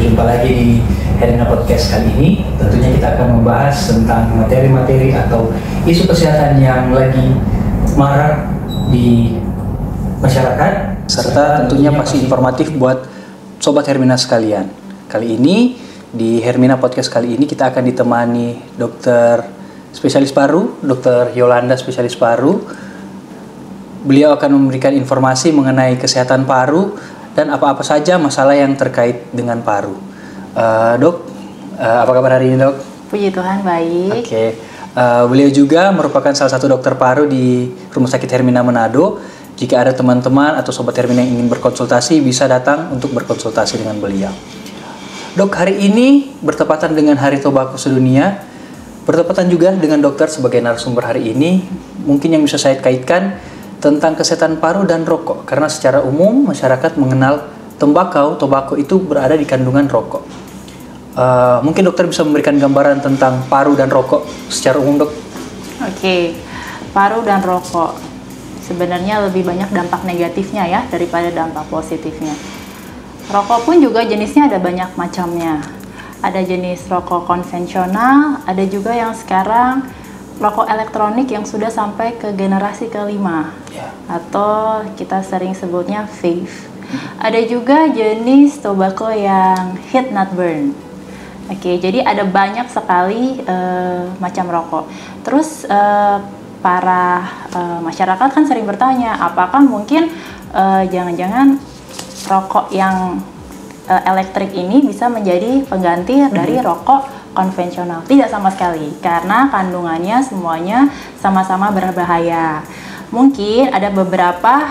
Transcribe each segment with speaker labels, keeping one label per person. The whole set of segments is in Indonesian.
Speaker 1: berjumpa lagi di Herina Podcast kali ini. Tentunya kita akan membahas tentang materi-materi atau isu kesehatan yang lagi marak di masyarakat, serta tentunya pasti informatif buat Sobat Hermina sekalian. Kali ini di Hermina Podcast kali ini kita akan ditemani dokter spesialis paru, Dr. Yolanda spesialis paru. Beliau akan memberikan informasi mengenai kesehatan paru dan apa-apa saja masalah yang terkait dengan paru. Dok, apa kabar hari ini, Dok?
Speaker 2: Puji Tuhan, baik.
Speaker 1: Oke. Beliau juga merupakan salah satu dokter paru di Rumah Sakit Hermina Manado. Jika ada teman-teman atau Sobat Hermina yang ingin berkonsultasi, bisa datang untuk berkonsultasi dengan beliau. Dok, hari ini bertepatan dengan Hari Tobacco Sedunia, bertepatan juga dengan dokter sebagai narasumber hari ini. Mungkin yang bisa saya kaitkan tentang kesehatan paru dan rokok, karena secara umum masyarakat mengenal tobacco itu berada di kandungan rokok. Mungkin dokter bisa memberikan gambaran tentang paru dan rokok secara umum, Dok?
Speaker 2: Oke, paru dan rokok sebenarnya lebih banyak dampak negatifnya ya daripada dampak positifnya. Rokok pun juga jenisnya ada banyak macamnya. Ada jenis rokok konvensional, ada juga yang sekarang rokok elektronik yang sudah sampai ke generasi kelima, atau kita sering sebutnya vape. Ada juga jenis tobacco yang heat not burn. Oke, jadi ada banyak sekali macam rokok. Terus para masyarakat kan sering bertanya, apakah mungkin jangan-jangan rokok yang elektrik ini bisa menjadi pengganti dari rokok konvensional? Tidak sama sekali, karena kandungannya semuanya sama-sama berbahaya. Mungkin ada beberapa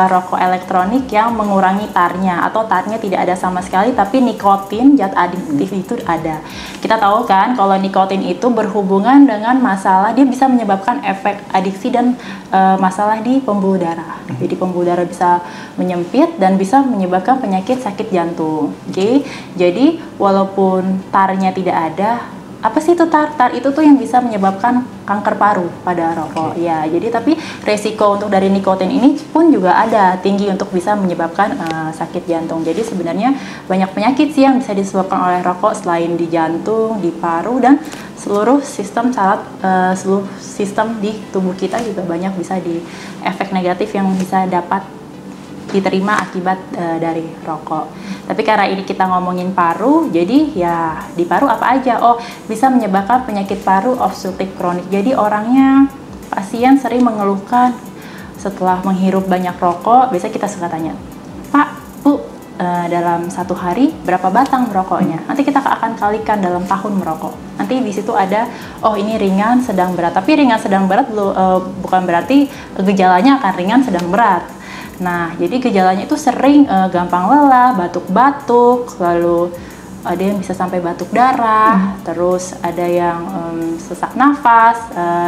Speaker 2: rokok elektronik yang mengurangi tarnya, atau tarnya tidak ada sama sekali, tapi nikotin, zat adiktif itu ada. Kita tahu kan kalau nikotin itu berhubungan dengan masalah, dia bisa menyebabkan efek adiksi dan masalah di pembuluh darah. Jadi pembuluh darah bisa menyempit dan bisa menyebabkan penyakit sakit jantung. Oke, jadi walaupun tarnya tidak ada, apa sih itu tar? Tar itu tuh yang bisa menyebabkan kanker paru pada rokok. Ya, jadi tapi resiko untuk dari nikotin ini pun juga ada, tinggi untuk bisa menyebabkan sakit jantung. Jadi sebenarnya banyak penyakit sih yang bisa disebabkan oleh rokok selain di jantung, di paru, dan seluruh sistem seluruh sistem di tubuh kita juga banyak bisa di efek negatif yang bisa dapat diterima akibat dari rokok. Tapi karena ini kita ngomongin paru, jadi ya di paru apa aja? Oh, bisa menyebabkan penyakit paru obstruktif kronik. Jadi orangnya, pasien sering mengeluhkan setelah menghirup banyak rokok. Biasanya kita suka tanya, Pak, Bu, dalam satu hari berapa batang merokoknya? Nanti kita akan kalikan dalam tahun merokok. Nanti di situ ada, oh ini ringan, sedang, berat. Tapi ringan, sedang, berat bukan berarti gejalanya akan ringan, sedang, berat. Nah, jadi gejalanya itu sering gampang lelah, batuk-batuk, lalu ada yang bisa sampai batuk darah, terus ada yang sesak nafas,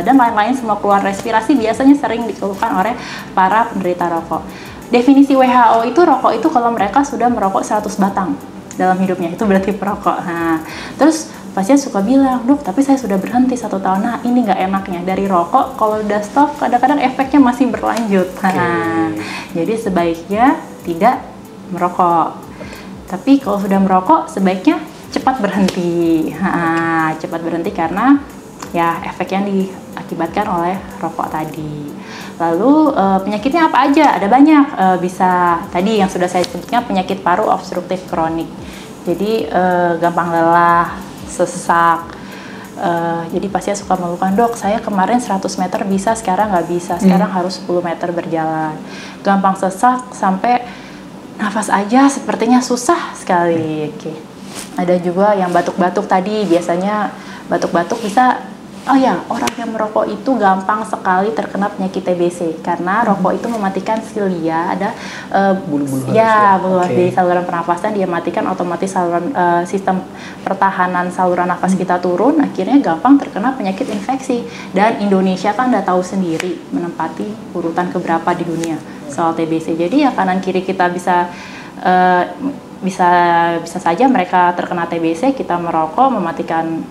Speaker 2: dan lain-lain, semua keluhan respirasi biasanya sering dikeluhkan oleh para penderita rokok. Definisi WHO itu rokok itu kalau mereka sudah merokok 100 batang dalam hidupnya, itu berarti perokok. Nah, terus pasien suka bilang, Dok, tapi saya sudah berhenti 1 tahun. Nah, ini nggak enaknya dari rokok, kalau udah stop kadang-kadang efeknya masih berlanjut. Nah, jadi sebaiknya tidak merokok. Tapi kalau sudah merokok, sebaiknya cepat berhenti. Cepat berhenti karena ya efek yang diakibatkan oleh rokok tadi. Lalu penyakitnya apa aja? Ada banyak. Bisa tadi yang sudah saya sebutkan, penyakit paru obstruktif kronik. Jadi gampang lelah, sesak. Jadi pasien suka mengeluhkan, Dok, saya kemarin 100 meter bisa, sekarang nggak bisa, sekarang harus 10 meter berjalan. Gampang sesak sampai nafas aja sepertinya susah sekali. Oke. Ada juga yang batuk-batuk tadi, biasanya batuk-batuk bisa, oh ya, orang yang merokok itu gampang sekali terkena penyakit TBC karena rokok itu mematikan silia, ada bulu-bulu di saluran pernapasan, dia matikan, otomatis saluran sistem pertahanan saluran nafas kita turun, akhirnya gampang terkena penyakit infeksi. Dan Indonesia kan udah tahu sendiri menempati urutan keberapa di dunia soal TBC. Jadi ya kanan kiri kita bisa saja mereka terkena TBC, kita merokok mematikan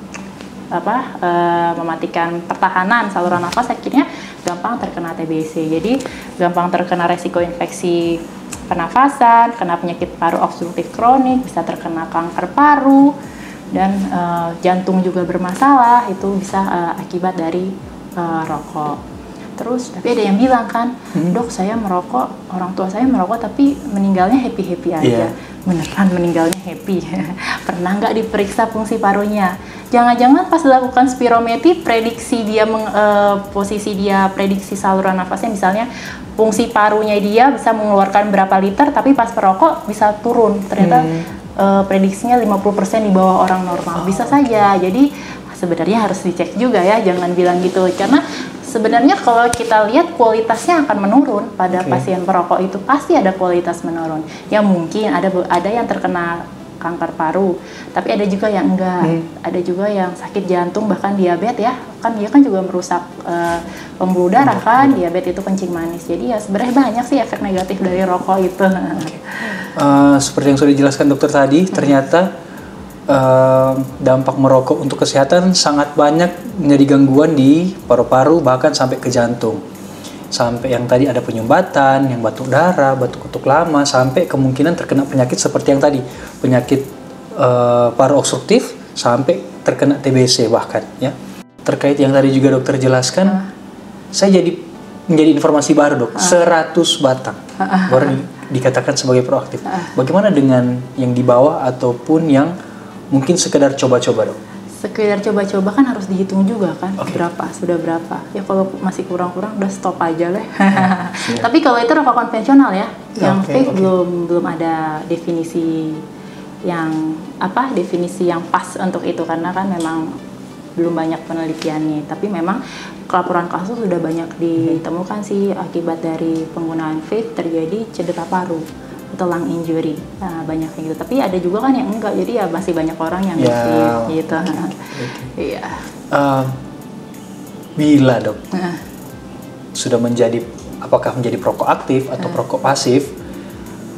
Speaker 2: mematikan pertahanan saluran nafas, akhirnya gampang terkena TBC. Jadi gampang terkena resiko infeksi pernafasan, kena penyakit paru obstruktif kronik, bisa terkena kanker paru, dan jantung juga bermasalah, itu bisa akibat dari rokok. Terus tapi ada yang bilang kan, dok saya merokok, orang tua saya merokok tapi meninggalnya happy-happy aja. Beneran meninggalnya happy? Pernah nggak diperiksa fungsi parunya? Jangan-jangan pas dilakukan spirometri, prediksi dia posisi dia, prediksi saluran nafasnya, misalnya fungsi parunya dia bisa mengeluarkan berapa liter, tapi pas perokok bisa turun. Ternyata prediksinya 50% di bawah orang normal. Bisa saja. Jadi sebenarnya harus dicek juga ya, jangan bilang gitu. Karena sebenarnya kalau kita lihat kualitasnya akan menurun pada pasien perokok itu, pasti ada kualitas menurun. Ya mungkin ada yang terkena kanker paru, tapi ada juga yang enggak. Ada juga yang sakit jantung, bahkan diabetes ya. Kan dia kan juga merusak pembuluh darah kan, diabetes itu kencing manis. Jadi ya sebenarnya banyak sih efek negatif dari rokok itu.
Speaker 1: Seperti yang sudah dijelaskan dokter tadi, ternyata dampak merokok untuk kesehatan sangat banyak, menjadi gangguan di paru-paru, bahkan sampai ke jantung. Sampai yang tadi ada penyumbatan, yang batuk darah, batuk kutuk lama, sampai kemungkinan terkena penyakit seperti yang tadi, penyakit paru obstruktif, sampai terkena TBC bahkan ya. Terkait yang tadi juga dokter jelaskan, saya jadi menjadi informasi baru dok, 100 batang baru dikatakan sebagai proaktif. Bagaimana dengan yang di bawah ataupun yang mungkin sekedar coba-coba dok?
Speaker 2: Sekedar coba-coba kan harus dihitung juga kan, sudah berapa. Ya kalau masih kurang-kurang udah stop aja lah. Tapi kalau itu rokok konvensional ya, yang vape belum ada definisi yang pas untuk itu, karena kan memang belum banyak penelitiannya. Tapi memang laporan kasus sudah banyak ditemukan sih akibat dari penggunaan vape terjadi cedera paru atau lung injury. Nah, banyak yang gitu. Tapi ada juga kan yang enggak. Jadi ya masih banyak orang yang gitu. Iya.
Speaker 1: Bila dok sudah apakah menjadi perokok aktif atau perokok pasif,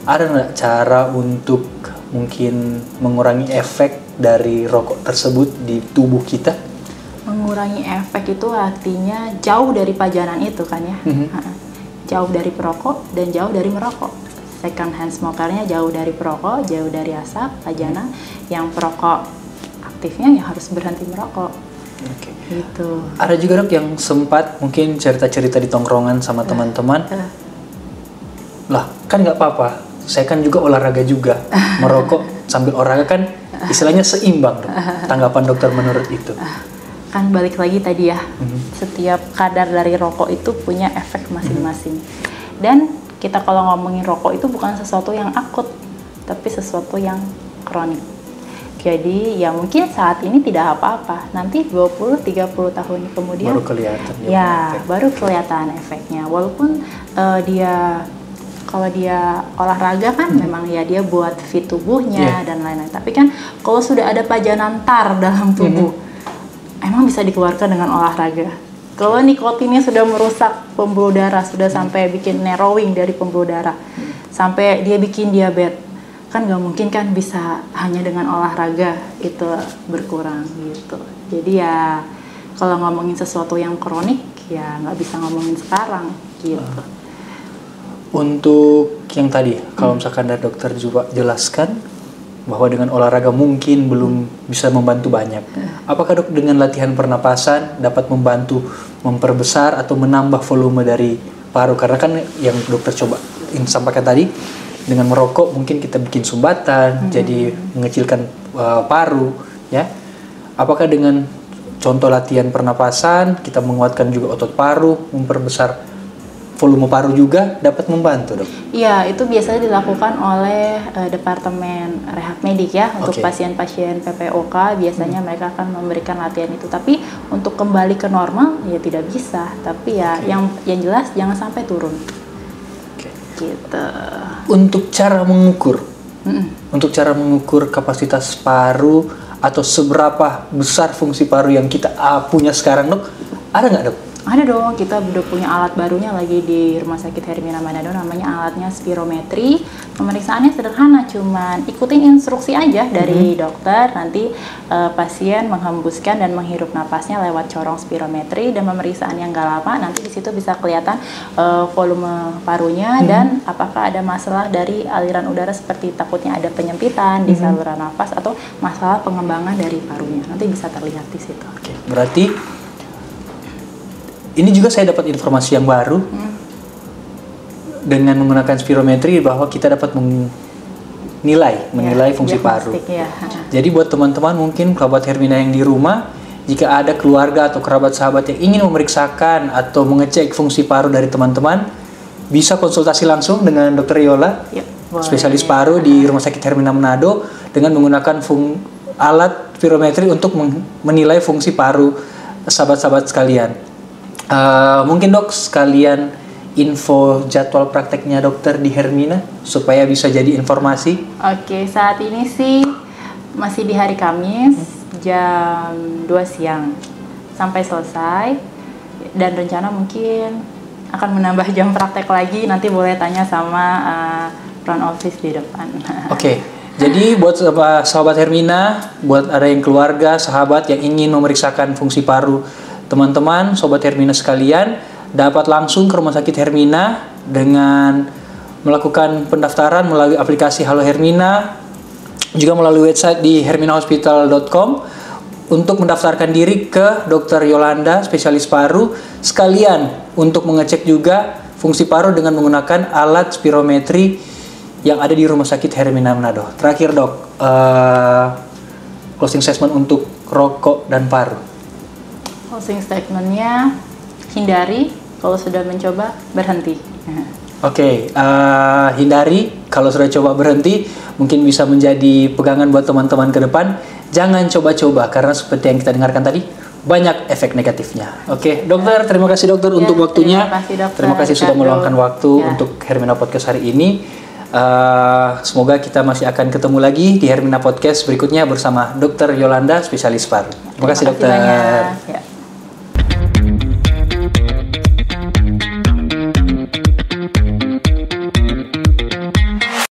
Speaker 1: ada nggak cara untuk mungkin mengurangi efek dari rokok tersebut di tubuh kita?
Speaker 2: Mengurangi efek itu artinya jauh dari pajanan itu kan ya. Jauh dari perokok dan jauh dari merokok. Second hand smokernya jauh dari perokok, jauh dari asap, pajanan. Yang perokok aktifnya ya harus berhenti merokok. Gitu.
Speaker 1: Ada juga dok yang sempat mungkin cerita-cerita di tongkrongan sama teman-teman, lah kan nggak apa-apa, saya kan juga olahraga juga, merokok sambil olahraga kan istilahnya seimbang dok. Tanggapan dokter menurut itu?
Speaker 2: Kan balik lagi tadi ya, setiap kadar dari rokok itu punya efek masing-masing. Dan kita kalau ngomongin rokok itu bukan sesuatu yang akut, tapi sesuatu yang kronik. Jadi ya mungkin saat ini tidak apa-apa, nanti 20-30 tahun kemudian
Speaker 1: baru kelihatan.
Speaker 2: Baru kelihatan efeknya. Walaupun kalau dia olahraga kan memang ya dia buat fit tubuhnya dan lain-lain. Tapi kan kalau sudah ada pajanan tar dalam tubuh, emang bisa dikeluarkan dengan olahraga. Kalau nikotinnya sudah merusak pembuluh darah, sudah sampai bikin narrowing dari pembuluh darah, sampai dia bikin diabetes, kan nggak mungkin kan bisa hanya dengan olahraga itu berkurang gitu. Jadi ya kalau ngomongin sesuatu yang kronik ya nggak bisa ngomongin sekarang gitu.
Speaker 1: Untuk yang tadi, kalau misalkan dari dokter juga jelaskan bahwa dengan olahraga mungkin belum bisa membantu banyak. Apakah dok dengan latihan pernapasan dapat membantu memperbesar atau menambah volume dari paru? Karena kan yang dokter coba sampaikan tadi, dengan merokok mungkin kita bikin sumbatan, jadi mengecilkan paru, ya. Apakah dengan contoh latihan pernapasan kita menguatkan juga otot paru, memperbesar volume paru juga dapat membantu dok?
Speaker 2: Iya, itu biasanya dilakukan oleh Departemen Rehab Medik ya. Untuk pasien-pasien PPOK biasanya mereka akan memberikan latihan itu. Tapi untuk kembali ke normal ya tidak bisa. Tapi ya yang jelas jangan sampai turun. Gitu.
Speaker 1: Untuk cara mengukur, kapasitas paru atau seberapa besar fungsi paru yang kita punya sekarang dok, Ada nggak dok?
Speaker 2: Ada dong, kita udah punya alat barunya lagi di Rumah Sakit Hermina Manado, namanya alatnya spirometri. Pemeriksaannya sederhana, cuman ikutin instruksi aja dari dokter. Nanti pasien menghembuskan dan menghirup napasnya lewat corong spirometri, dan pemeriksaan yang nggak lama nanti di situ bisa kelihatan volume parunya dan apakah ada masalah dari aliran udara seperti takutnya ada penyempitan di saluran nafas atau masalah pengembangan dari parunya. Nanti bisa terlihat di situ.
Speaker 1: Oke, berarti ini juga saya dapat informasi yang baru dengan menggunakan spirometri bahwa kita dapat menilai fungsi paru.
Speaker 2: Ya.
Speaker 1: Jadi buat teman-teman mungkin kerabat Hermina yang di rumah, jika ada keluarga atau kerabat sahabat yang ingin memeriksakan atau mengecek fungsi paru dari teman-teman, bisa konsultasi langsung dengan Dr. Yola, spesialis paru di Rumah Sakit Hermina Manado, dengan menggunakan alat spirometri untuk menilai fungsi paru sahabat-sahabat sekalian. Mungkin dok sekalian info jadwal prakteknya dokter di Hermina supaya bisa jadi informasi.
Speaker 2: Oke, saat ini sih masih di hari Kamis jam 2 siang sampai selesai, dan rencana mungkin akan menambah jam praktek lagi, nanti boleh tanya sama front office di depan.
Speaker 1: Oke. Jadi buat sahabat Hermina, buat ada yang keluarga, sahabat yang ingin memeriksakan fungsi paru teman-teman, sobat Hermina sekalian, dapat langsung ke Rumah Sakit Hermina dengan melakukan pendaftaran melalui aplikasi Halo Hermina, juga melalui website di herminahospital.com untuk mendaftarkan diri ke Dr. Yolanda, spesialis paru, sekalian untuk mengecek juga fungsi paru dengan menggunakan alat spirometri yang ada di Rumah Sakit Hermina Manado. Terakhir dok, closing statement untuk rokok dan paru.
Speaker 2: Closing statementnya, hindari, kalau sudah mencoba berhenti.
Speaker 1: Oke, hindari, kalau sudah coba berhenti, mungkin bisa menjadi pegangan buat teman-teman ke depan. Jangan coba-coba, karena seperti yang kita dengarkan tadi, banyak efek negatifnya. Oke, dokter, terima kasih dokter untuk waktunya. Terima kasih sudah meluangkan waktu untuk Hermina Podcast hari ini. Semoga kita masih akan ketemu lagi di Hermina Podcast berikutnya bersama Dr. Yolanda, spesialis paru. Terima kasih dokter.
Speaker 2: Banyak. Ya.